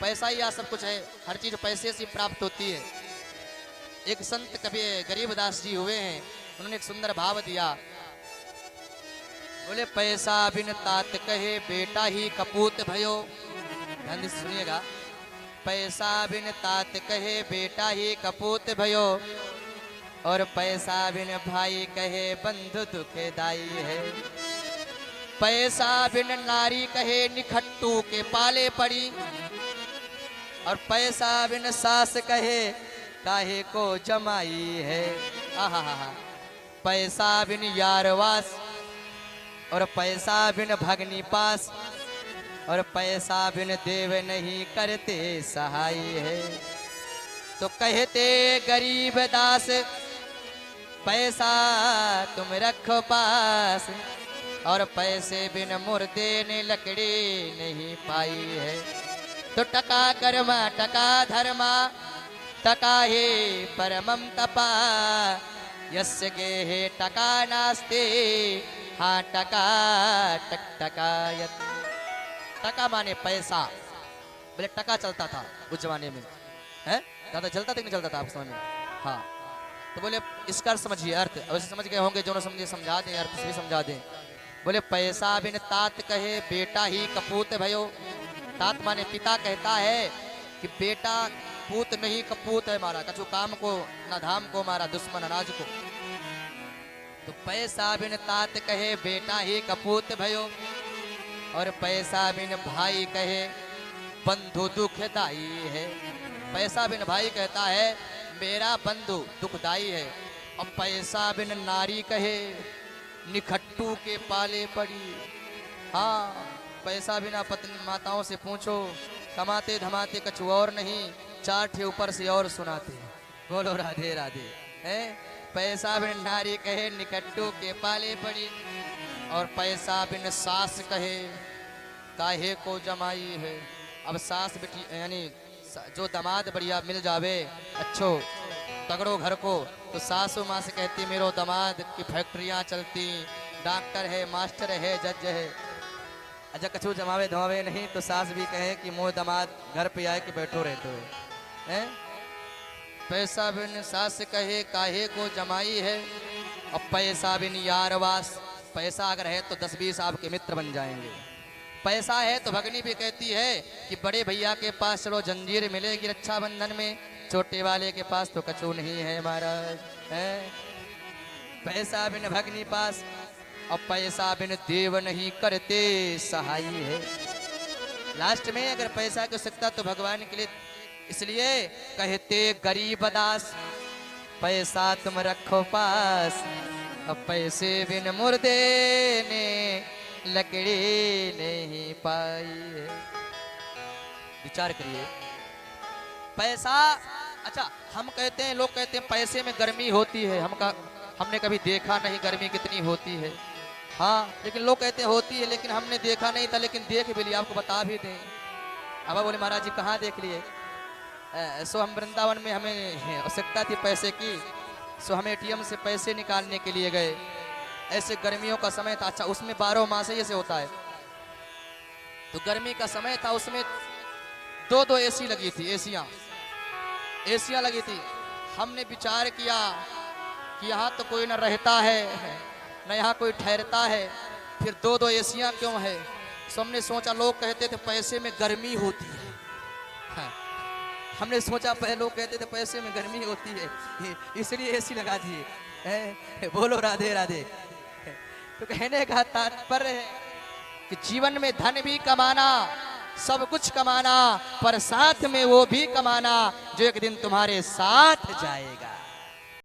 पैसा ही सब कुछ है, हर चीज पैसे से प्राप्त होती है। एक संत कवि गरीबदास जी हुए हैं, उन्होंने एक सुंदर भाव दिया। बोले पैसा बिन तात कहे बेटा ही कपूत भयो। ध्यान से सुनिएगा। पैसा बिन तात कहे बेटा ही कपूत भयो, और पैसा बिन भाई कहे बंधु दुखदाई है। पैसा बिन नारी कहे निखट्टू के पाले पड़ी, और पैसा बिन सास कहे काहे को जमाई है। आहा, पैसा बिन यारवास, और पैसा बिन भगनी पास, और पैसा बिन देव नहीं करते सहाय है। तो कहते गरीब दास पैसा तुम रखो पास, और पैसे बिन मुर्दे ने लकड़ी नहीं पाई है। तो टका कर्मा टका धर्मा, टका हे परमम तपा, यस्य गेहे टका नास्ते, हाँ टका टक टकायत। टका माने पैसा। बोले टका चलता था उस जमाने में, है ज्यादा चलता था कि नहीं चलता था आप समझ में? हाँ, तो बोले इसका समझिए अर्थ, अवश्य समझ गए होंगे, जो समझे समझा दें, अर्थ से भी समझा दें। बोले पैसा बिन तात कहे बेटा ही कपूत भयो। तात माने पिता कहता है कि बेटा पूत नहीं कपूत है मारा, कछु काम को न धाम को मारा, दुश्मन अनाज को। तो पैसा बिन तात कहे बेटा ही कपूत भयो, और पैसा बिन भाई कहे बंधु दुखदाई है। पैसा बिन भाई कहता है मेरा बंधु दुखदाई है, और पैसा बिन नारी कहे निखट्टू के पाले पड़ी। हाँ, पैसा बिना पत्नी माताओं से पूछो, कमाते धमाते कछु और नहीं, चार ठे ऊपर से और सुनाते। बोलो राधे राधे। है पैसा बिन नारी कहे निखट्टू के पाले पड़ी, और पैसा बिन सास कहे काहे को जमाई है। अब सास बेटी यानी जो दामाद बढ़िया मिल जावे अच्छो तगड़ो घर को, तो सासू माँ से कहती मेरो दामाद की फैक्ट्रियाँ चलती, डॉक्टर है, मास्टर है, जज है। अच्छा कछु जमावे धमावे नहीं, तो सास भी कहे कि मोह दामाद घर पे आए कि बैठो रहते हैं। पैसा बिन सास कहे काहे को जमाई है, और पैसा बिन यारवास। पैसा अगर है तो 10-20 आपके मित्र बन जाएंगे। पैसा है तो भगनी भी कहती है कि बड़े भैया के पास चलो जंजीर मिलेगी रक्षाबंधन में, छोटे वाले के पास तो कछु नहीं है महाराज। है पैसा बिन भगनी पास, और पैसा बिन देव नहीं करते सहाय है। लास्ट में अगर पैसा की आवश्यकता तो भगवान के लिए, इसलिए कहते गरीब दास पैसा तुम रखो पास, अब पैसे बिन मुर्दे ने लकड़ी नहीं पाई है। विचार करिए पैसा। अच्छा हम कहते हैं, लोग कहते हैं पैसे में गर्मी होती है, हमने कभी देखा नहीं गर्मी कितनी होती है। हाँ लेकिन लोग कहते हैं होती है, लेकिन हमने देखा नहीं था, लेकिन देख भी लिया, आपको बता भी दें। अब बोले महाराज जी कहाँ देख लिए? सो हम वृंदावन में हमें आवश्यकता थी पैसे की, सो हम एटीएम से पैसे निकालने के लिए गए। ऐसे गर्मियों का समय था। अच्छा उसमें 12 माह से ऐसे होता है। तो गर्मी का समय था, उसमें 2-2 एसी लगी थी, एसियां लगी थी। हमने विचार किया कि यहाँ तो कोई न रहता है न यहाँ कोई ठहरता है, फिर 2-2 एसियां क्यों है? सो हमने सोचा, लोग कहते थे पैसे में गर्मी होती है। हाँ, हमने सोचा पहले लोग कहते थे पैसे में गर्मी होती है, इसलिए एसी लगा दिए। बोलो राधे राधे। तो कहने का तात्पर्य है कि जीवन में धन भी कमाना, सब कुछ कमाना, पर साथ में वो भी कमाना जो एक दिन तुम्हारे साथ जाएगा।